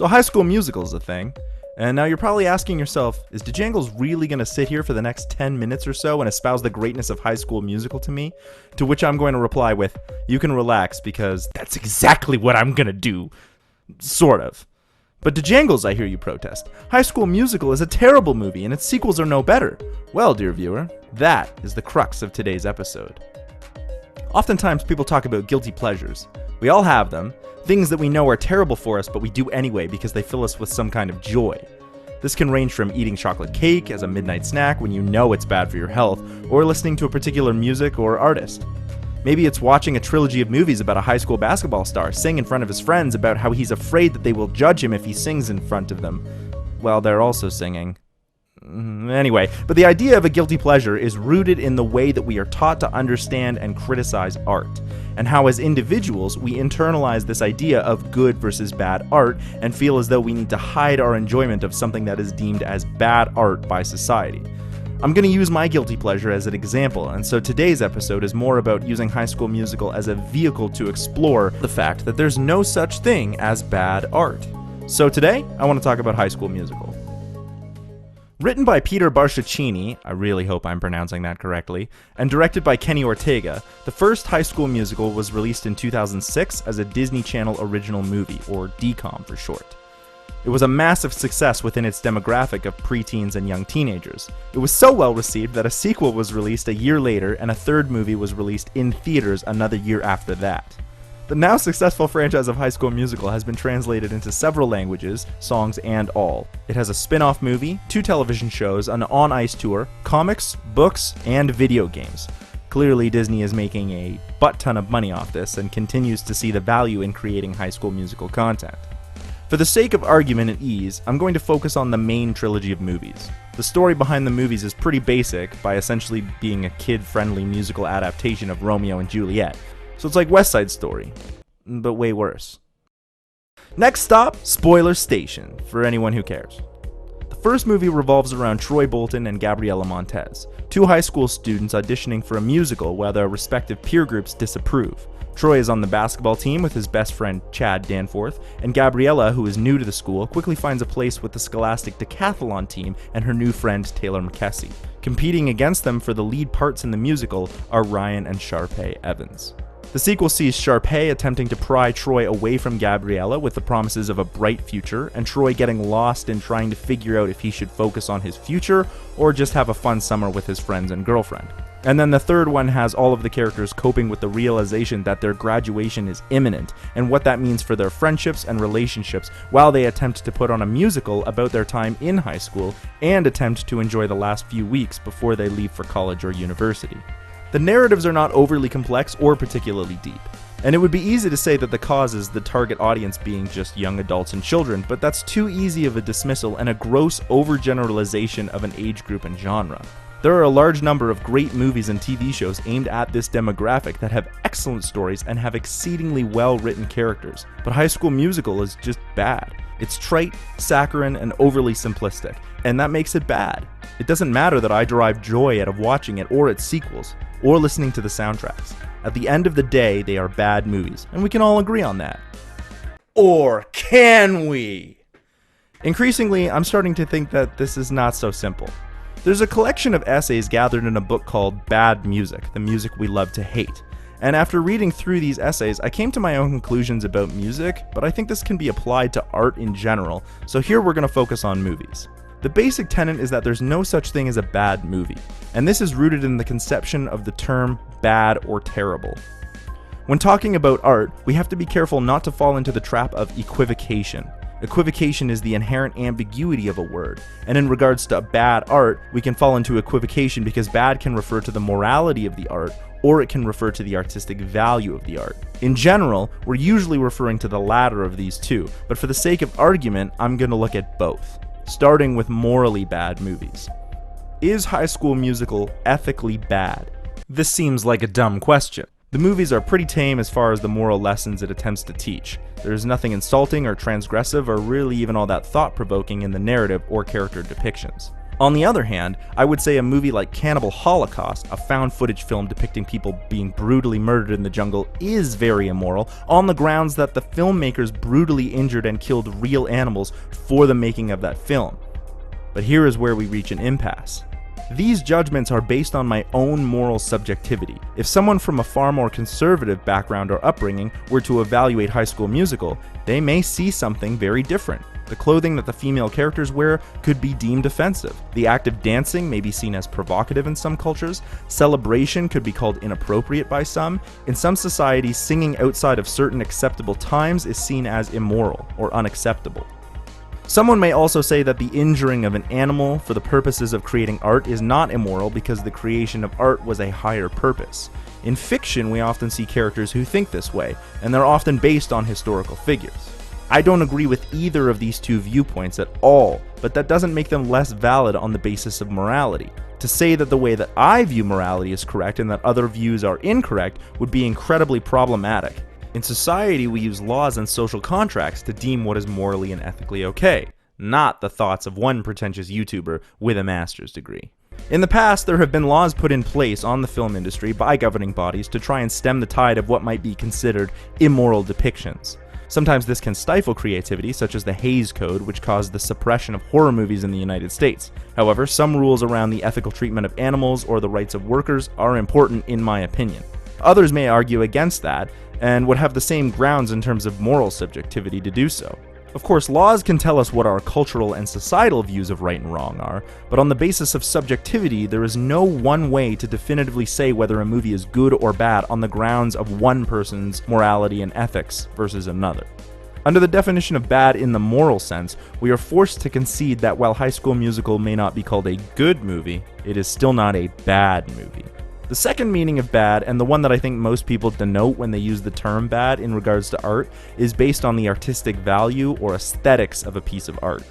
So High School Musical is a thing, and now you're probably asking yourself, is de Janglez really going to sit here for the next 10 minutes or so and espouse the greatness of High School Musical to me? To which I'm going to reply with, you can relax because that's exactly what I'm going to do. Sort of. But de Janglez, I hear you protest. High School Musical is a terrible movie and its sequels are no better. Well, dear viewer, that is the crux of today's episode. Oftentimes people talk about guilty pleasures. We all have them, things that we know are terrible for us but we do anyway because they fill us with some kind of joy. This can range from eating chocolate cake as a midnight snack when you know it's bad for your health, or listening to a particular music or artist. Maybe it's watching a trilogy of movies about a high school basketball star sing in front of his friends about how he's afraid that they will judge him if he sings in front of them while they're also singing. Anyway, but the idea of a guilty pleasure is rooted in the way that we are taught to understand and criticize art, and how as individuals we internalize this idea of good versus bad art and feel as though we need to hide our enjoyment of something that is deemed as bad art by society. I'm going to use my guilty pleasure as an example, and so today's episode is more about using High School Musical as a vehicle to explore the fact that there's no such thing as bad art. So today, I want to talk about High School Musical. Written by Peter Barshachini, I really hope I'm pronouncing that correctly, and directed by Kenny Ortega, the first High School Musical was released in 2006 as a Disney Channel original movie, or DCOM for short. It was a massive success within its demographic of preteens and young teenagers. It was so well received that a sequel was released a year later and a third movie was released in theaters another year after that. The now successful franchise of High School Musical has been translated into several languages, songs and all. It has a spin-off movie, 2 television shows, an on-ice tour, comics, books, and video games. Clearly Disney is making a butt-ton of money off this and continues to see the value in creating High School Musical content. For the sake of argument and ease, I'm going to focus on the main trilogy of movies. The story behind the movies is pretty basic, by essentially being a kid-friendly musical adaptation of Romeo and Juliet. So it's like West Side Story, but way worse. Next stop, Spoiler Station, for anyone who cares. The first movie revolves around Troy Bolton and Gabriella Montez, 2 high school students auditioning for a musical while their respective peer groups disapprove. Troy is on the basketball team with his best friend Chad Danforth, and Gabriella, who is new to the school, quickly finds a place with the Scholastic Decathlon team and her new friend Taylor McKessie. Competing against them for the lead parts in the musical are Ryan and Sharpay Evans. The sequel sees Sharpay attempting to pry Troy away from Gabriella with the promises of a bright future, and Troy getting lost in trying to figure out if he should focus on his future or just have a fun summer with his friends and girlfriend. And then the third one has all of the characters coping with the realization that their graduation is imminent and what that means for their friendships and relationships while they attempt to put on a musical about their time in high school and attempt to enjoy the last few weeks before they leave for college or university. The narratives are not overly complex or particularly deep, and it would be easy to say that the cause is the target audience being just young adults and children, but that's too easy of a dismissal and a gross overgeneralization of an age group and genre. There are a large number of great movies and TV shows aimed at this demographic that have excellent stories and have exceedingly well-written characters, but High School Musical is just bad. It's trite, saccharine, and overly simplistic, and that makes it bad. It doesn't matter that I derive joy out of watching it or its sequels, or listening to the soundtracks. At the end of the day, they are bad movies, and we can all agree on that. Or can we? Increasingly, I'm starting to think that this is not so simple. There's a collection of essays gathered in a book called Bad Music, the Music We Love to Hate. And after reading through these essays, I came to my own conclusions about music, but I think this can be applied to art in general, so here we're going to focus on movies. The basic tenet is that there's no such thing as a bad movie, and this is rooted in the conception of the term bad or terrible. When talking about art, we have to be careful not to fall into the trap of equivocation. Equivocation is the inherent ambiguity of a word, and in regards to bad art, we can fall into equivocation because bad can refer to the morality of the art, or it can refer to the artistic value of the art. In general, we're usually referring to the latter of these two, but for the sake of argument, I'm going to look at both, starting with morally bad movies. Is High School Musical ethically bad? This seems like a dumb question. The movies are pretty tame as far as the moral lessons it attempts to teach. There's nothing insulting or transgressive or really even all that thought-provoking in the narrative or character depictions. On the other hand, I would say a movie like Cannibal Holocaust, a found footage film depicting people being brutally murdered in the jungle, is very immoral on the grounds that the filmmakers brutally injured and killed real animals for the making of that film. But here is where we reach an impasse. These judgments are based on my own moral subjectivity. If someone from a far more conservative background or upbringing were to evaluate High School Musical, they may see something very different. The clothing that the female characters wear could be deemed offensive. The act of dancing may be seen as provocative in some cultures. Celebration could be called inappropriate by some. In some societies, singing outside of certain acceptable times is seen as immoral or unacceptable. Someone may also say that the injuring of an animal for the purposes of creating art is not immoral because the creation of art was a higher purpose. In fiction, we often see characters who think this way, and they're often based on historical figures. I don't agree with either of these two viewpoints at all, but that doesn't make them less valid on the basis of morality. To say that the way that I view morality is correct and that other views are incorrect would be incredibly problematic. In society, we use laws and social contracts to deem what is morally and ethically okay, not the thoughts of one pretentious YouTuber with a master's degree. In the past, there have been laws put in place on the film industry by governing bodies to try and stem the tide of what might be considered immoral depictions. Sometimes this can stifle creativity, such as the Hays Code, which caused the suppression of horror movies in the United States. However, some rules around the ethical treatment of animals or the rights of workers are important in my opinion. Others may argue against that, and would have the same grounds in terms of moral subjectivity to do so. Of course, laws can tell us what our cultural and societal views of right and wrong are, but on the basis of subjectivity, there is no one way to definitively say whether a movie is good or bad on the grounds of one person's morality and ethics versus another. Under the definition of bad in the moral sense, we are forced to concede that while High School Musical may not be called a good movie, it is still not a bad movie. The second meaning of bad, and the one that I think most people denote when they use the term bad in regards to art, is based on the artistic value or aesthetics of a piece of art.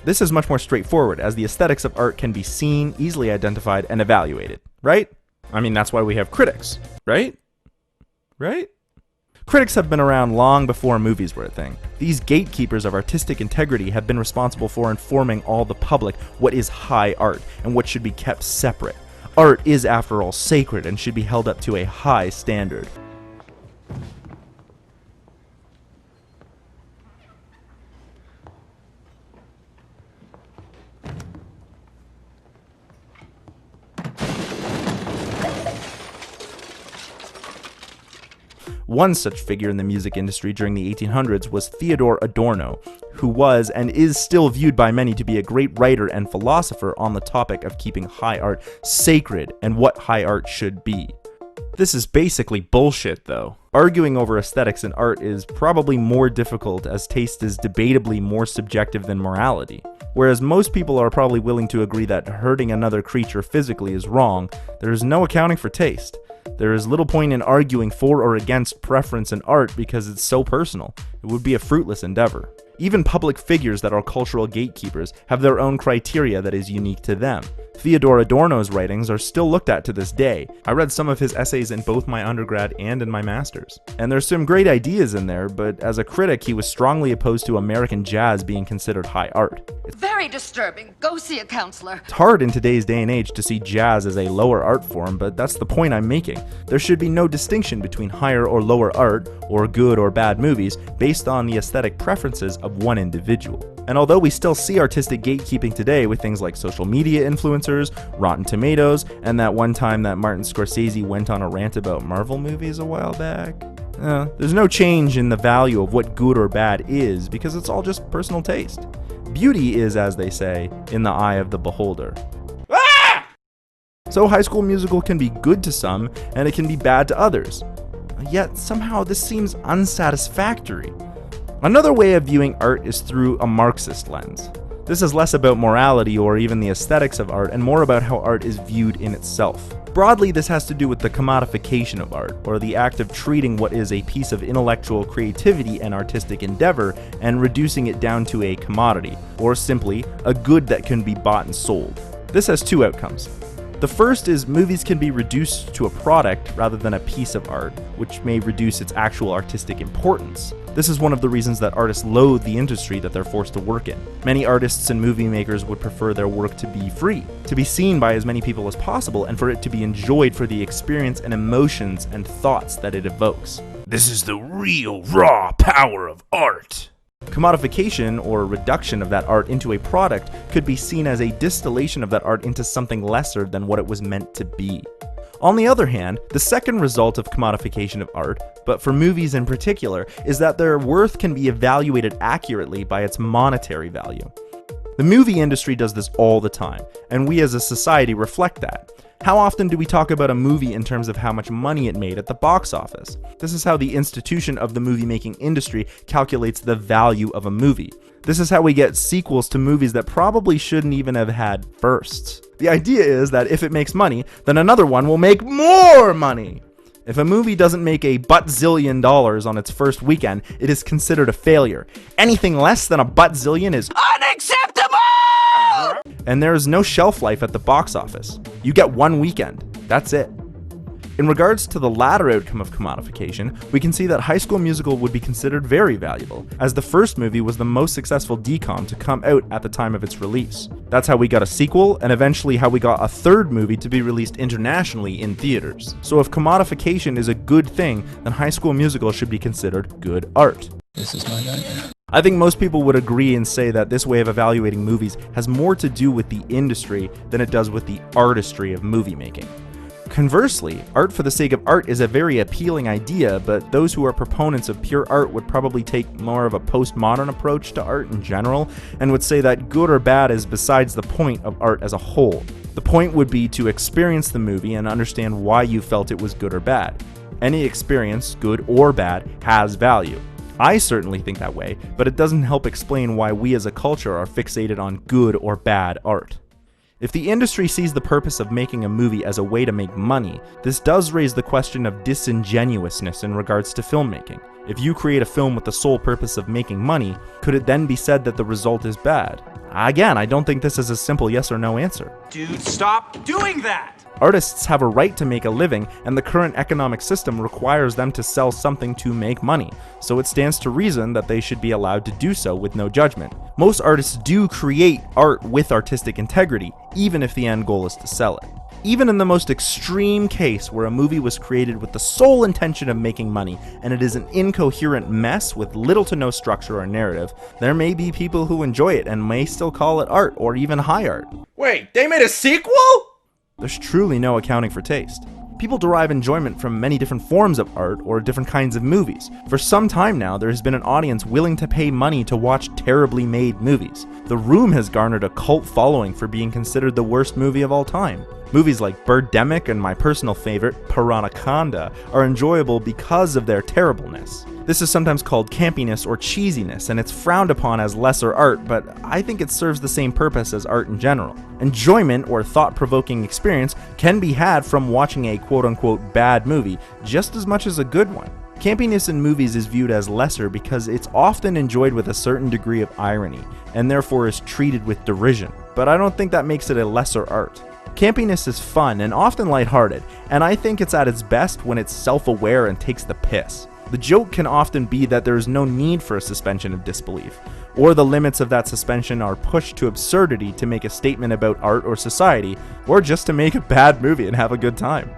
This is much more straightforward, as the aesthetics of art can be seen, easily identified, and evaluated, right? I mean, that's why we have critics, right? Right? Critics have been around long before movies were a thing. These gatekeepers of artistic integrity have been responsible for informing all the public what is high art and what should be kept separate. Art is, after all, sacred and should be held up to a high standard. One such figure in the music industry during the 1800s was Theodore Adorno, who was and is still viewed by many to be a great writer and philosopher on the topic of keeping high art sacred and what high art should be. This is basically bullshit, though. Arguing over aesthetics in art is probably more difficult, as taste is debatably more subjective than morality. Whereas most people are probably willing to agree that hurting another creature physically is wrong, there is no accounting for taste. There is little point in arguing for or against preference in art because it's so personal. It would be a fruitless endeavor. Even public figures that are cultural gatekeepers have their own criteria that is unique to them. Theodore Adorno's writings are still looked at to this day. I read some of his essays in both my undergrad and in my master's. And there's some great ideas in there, but as a critic, he was strongly opposed to American jazz being considered high art. It's very disturbing. Go see a counselor. It's hard in today's day and age to see jazz as a lower art form, but that's the point I'm making. There should be no distinction between higher or lower art, or good or bad movies, based on the aesthetic preferences of one individual. And although we still see artistic gatekeeping today with things like social media influencers, Rotten Tomatoes, and that one time that Martin Scorsese went on a rant about Marvel movies a while back, there's no change in the value of what good or bad is because it's all just personal taste. Beauty is, as they say, in the eye of the beholder. So High School Musical can be good to some, and it can be bad to others. Yet somehow this seems unsatisfactory. Another way of viewing art is through a Marxist lens. This is less about morality or even the aesthetics of art and more about how art is viewed in itself. Broadly, this has to do with the commodification of art, or the act of treating what is a piece of intellectual creativity and artistic endeavor and reducing it down to a commodity, or simply, a good that can be bought and sold. This has two outcomes. The first is movies can be reduced to a product rather than a piece of art, which may reduce its actual artistic importance. This is one of the reasons that artists loathe the industry that they're forced to work in. Many artists and movie makers would prefer their work to be free, to be seen by as many people as possible, and for it to be enjoyed for the experience and emotions and thoughts that it evokes. This is the real, raw power of art. Commodification, or reduction of that art into a product, could be seen as a distillation of that art into something lesser than what it was meant to be. On the other hand, the second result of commodification of art, but for movies in particular, is that their worth can be evaluated accurately by its monetary value. The movie industry does this all the time, and we as a society reflect that. How often do we talk about a movie in terms of how much money it made at the box office? This is how the institution of the movie-making industry calculates the value of a movie. This is how we get sequels to movies that probably shouldn't even have had firsts. The idea is that if it makes money, then another one will make more money. If a movie doesn't make a butt-zillion dollars on its first weekend, it is considered a failure. Anything less than a butt-zillion is unacceptable! And there is no shelf life at the box office. You get one weekend. That's it. In regards to the latter outcome of commodification, we can see that High School Musical would be considered very valuable, as the first movie was the most successful DCOM to come out at the time of its release. That's how we got a sequel, and eventually how we got a third movie to be released internationally in theaters. So if commodification is a good thing, then High School Musical should be considered good art. This is my nightmare. I think most people would agree and say that this way of evaluating movies has more to do with the industry than it does with the artistry of movie making. Conversely, art for the sake of art is a very appealing idea, but those who are proponents of pure art would probably take more of a postmodern approach to art in general, and would say that good or bad is besides the point of art as a whole. The point would be to experience the movie and understand why you felt it was good or bad. Any experience, good or bad, has value. I certainly think that way, but it doesn't help explain why we as a culture are fixated on good or bad art. If the industry sees the purpose of making a movie as a way to make money, this does raise the question of disingenuousness in regards to filmmaking. If you create a film with the sole purpose of making money, could it then be said that the result is bad? Again, I don't think this is a simple yes or no answer. Dude, stop doing that! Artists have a right to make a living, and the current economic system requires them to sell something to make money, so it stands to reason that they should be allowed to do so with no judgment. Most artists do create art with artistic integrity, even if the end goal is to sell it. Even in the most extreme case where a movie was created with the sole intention of making money, and it is an incoherent mess with little to no structure or narrative, there may be people who enjoy it and may still call it art or even high art. Wait, they made a sequel? There's truly no accounting for taste. People derive enjoyment from many different forms of art or different kinds of movies. For some time now, there has been an audience willing to pay money to watch terribly made movies. The Room has garnered a cult following for being considered the worst movie of all time. Movies like Birdemic and my personal favorite, Piranhaconda, are enjoyable because of their terribleness. This is sometimes called campiness or cheesiness, and it's frowned upon as lesser art, but I think it serves the same purpose as art in general. Enjoyment or thought-provoking experience can be had from watching a quote-unquote bad movie just as much as a good one. Campiness in movies is viewed as lesser because it's often enjoyed with a certain degree of irony, and therefore is treated with derision, but I don't think that makes it a lesser art. Campiness is fun and often lighthearted, and I think it's at its best when it's self-aware and takes the piss. The joke can often be that there is no need for a suspension of disbelief, or the limits of that suspension are pushed to absurdity to make a statement about art or society, or just to make a bad movie and have a good time.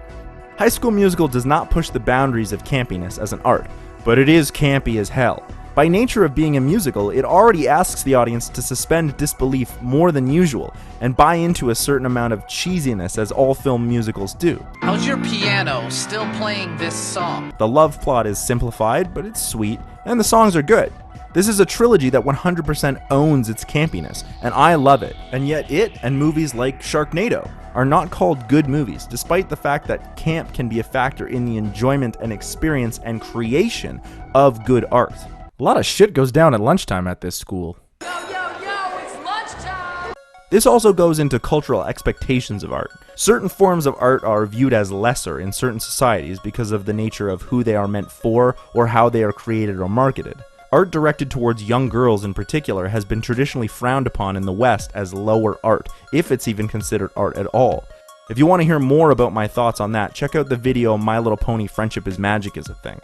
High School Musical does not push the boundaries of campiness as an art, but it is campy as hell. By nature of being a musical, it already asks the audience to suspend disbelief more than usual, and buy into a certain amount of cheesiness as all film musicals do. How's your piano still playing this song? The love plot is simplified, but it's sweet, and the songs are good. This is a trilogy that 100% owns its campiness, and I love it, and yet it and movies like Sharknado are not called good movies, despite the fact that camp can be a factor in the enjoyment and experience and creation of good art. A lot of shit goes down at lunchtime at this school. Yo, it's lunchtime! This also goes into cultural expectations of art. Certain forms of art are viewed as lesser in certain societies because of the nature of who they are meant for or how they are created or marketed. Art directed towards young girls in particular has been traditionally frowned upon in the West as lower art, if it's even considered art at all. If you want to hear more about my thoughts on that, check out the video My Little Pony Friendship is Magic is a Thing.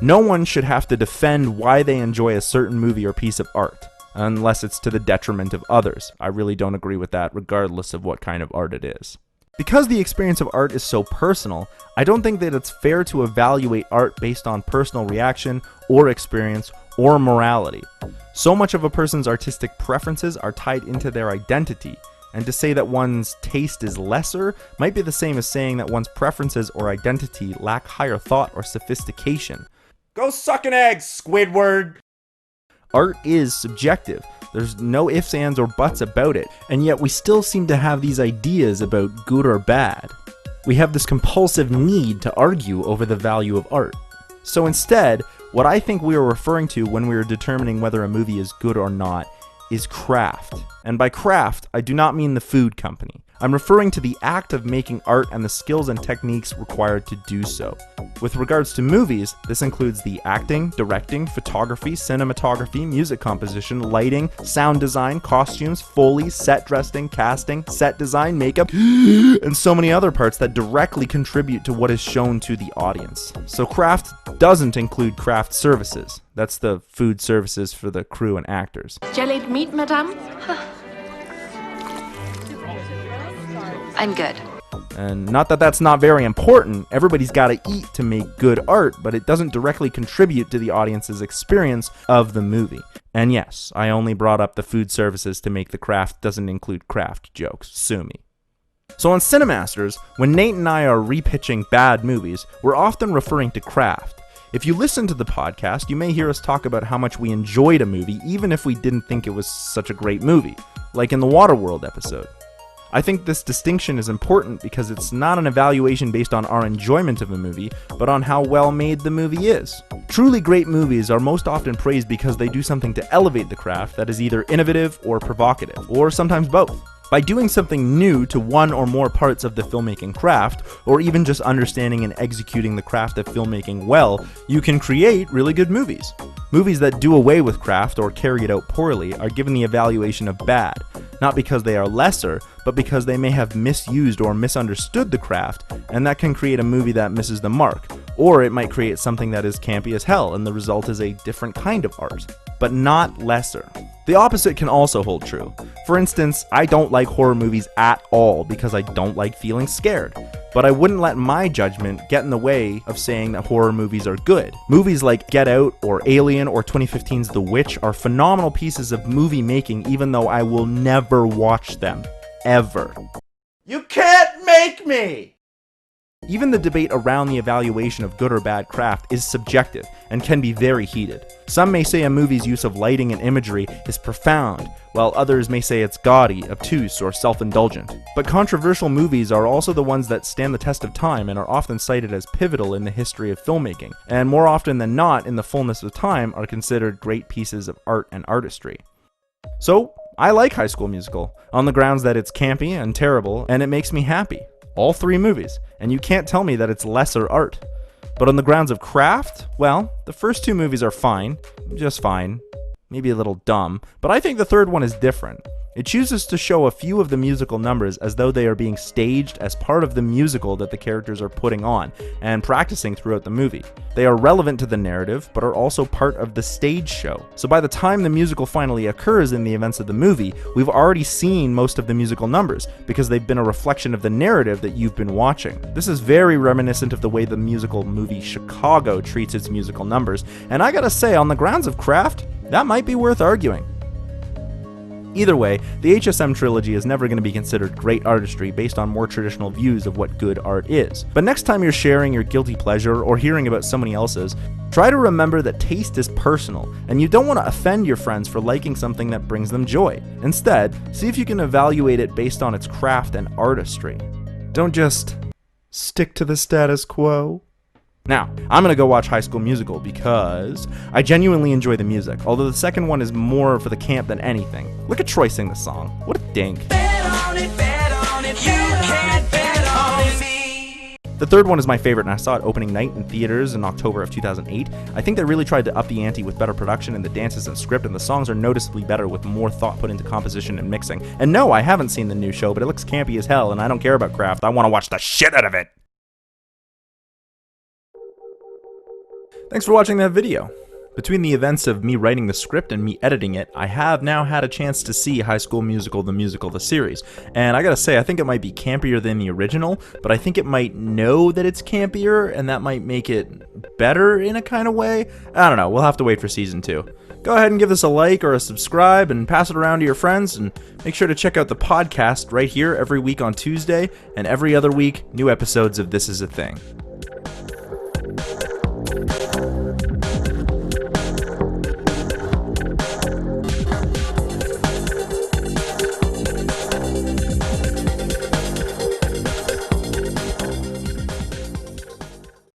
No one should have to defend why they enjoy a certain movie or piece of art, unless it's to the detriment of others. I really don't agree with that, regardless of what kind of art it is. Because the experience of art is so personal, I don't think that it's fair to evaluate art based on personal reaction or experience or morality. So much of a person's artistic preferences are tied into their identity, and to say that one's taste is lesser might be the same as saying that one's preferences or identity lack higher thought or sophistication. Go suck an egg, Squidward! Art is subjective. There's no ifs, ands, or buts about it, and yet we still seem to have these ideas about good or bad. We have this compulsive need to argue over the value of art. So instead, what I think we are referring to when we are determining whether a movie is good or not is craft. And by craft, I do not mean the food company. I'm referring to the act of making art and the skills and techniques required to do so. With regards to movies, this includes the acting, directing, photography, cinematography, music composition, lighting, sound design, costumes, Foley, set dressing, casting, set design, makeup, and so many other parts that directly contribute to what is shown to the audience. So craft doesn't include craft services. That's the food services for the crew and actors. Jellied meat, madame? I'm good. And not that that's not very important, everybody's gotta eat to make good art, but it doesn't directly contribute to the audience's experience of the movie. And yes, I only brought up the food services to make the craft doesn't include craft jokes, sue me. So on Cinemasters, when Nate and I are repitching bad movies, we're often referring to craft. If you listen to the podcast, you may hear us talk about how much we enjoyed a movie even if we didn't think it was such a great movie, like in the Waterworld episode. I think this distinction is important because it's not an evaluation based on our enjoyment of a movie, but on how well made the movie is. Truly great movies are most often praised because they do something to elevate the craft that is either innovative or provocative, or sometimes both. By doing something new to one or more parts of the filmmaking craft, or even just understanding and executing the craft of filmmaking well, you can create really good movies. Movies that do away with craft or carry it out poorly are given the evaluation of bad, not because they are lesser, but because they may have misused or misunderstood the craft, and that can create a movie that misses the mark, or it might create something that is campy as hell, and the result is a different kind of art, but not lesser. The opposite can also hold true. For instance, I don't like horror movies at all because I don't like feeling scared. But I wouldn't let my judgment get in the way of saying that horror movies are good. Movies like Get Out or Alien or 2015's The Witch are phenomenal pieces of movie making even though I will never watch them. Ever. You can't make me! Even the debate around the evaluation of good or bad craft is subjective and can be very heated. Some may say a movie's use of lighting and imagery is profound, while others may say it's gaudy, obtuse, or self-indulgent. But controversial movies are also the ones that stand the test of time and are often cited as pivotal in the history of filmmaking, and more often than not, in the fullness of time, are considered great pieces of art and artistry. So, I like High School Musical, on the grounds that it's campy and terrible, and it makes me happy. All three movies, and you can't tell me that it's lesser art. But on the grounds of craft, well, the first two movies are fine, just fine, maybe a little dumb, but I think the third one is different. It chooses to show a few of the musical numbers as though they are being staged as part of the musical that the characters are putting on and practicing throughout the movie. They are relevant to the narrative, but are also part of the stage show. So by the time the musical finally occurs in the events of the movie, we've already seen most of the musical numbers because they've been a reflection of the narrative that you've been watching. This is very reminiscent of the way the musical movie Chicago treats its musical numbers, and I gotta say, on the grounds of craft, that might be worth arguing. Either way, the HSM trilogy is never going to be considered great artistry based on more traditional views of what good art is. But next time you're sharing your guilty pleasure or hearing about somebody else's, try to remember that taste is personal, and you don't want to offend your friends for liking something that brings them joy. Instead, see if you can evaluate it based on its craft and artistry. Don't just stick to the status quo. Now, I'm gonna go watch High School Musical because I genuinely enjoy the music, although the second one is more for the camp than anything. Look at Troy sing the song. What a dink. Bet on it, you can't bet on me. The third one is my favorite, and I saw it opening night in theaters in October of 2008. I think they really tried to up the ante with better production in the dances and script, and the songs are noticeably better with more thought put into composition and mixing. And no, I haven't seen the new show, but it looks campy as hell, and I don't care about craft. I want to watch the shit out of it! Thanks for watching that video. Between the events of me writing the script and me editing it, I have now had a chance to see High School Musical, the series. And I gotta say, I think it might be campier than the original, but I think it might know that it's campier, and that might make it better in a kind of way. I don't know, we'll have to wait for season 2. Go ahead and give this a like or a subscribe and pass it around to your friends, and make sure to check out the podcast right here every week on Tuesday, and every other week, new episodes of This Is a Thing.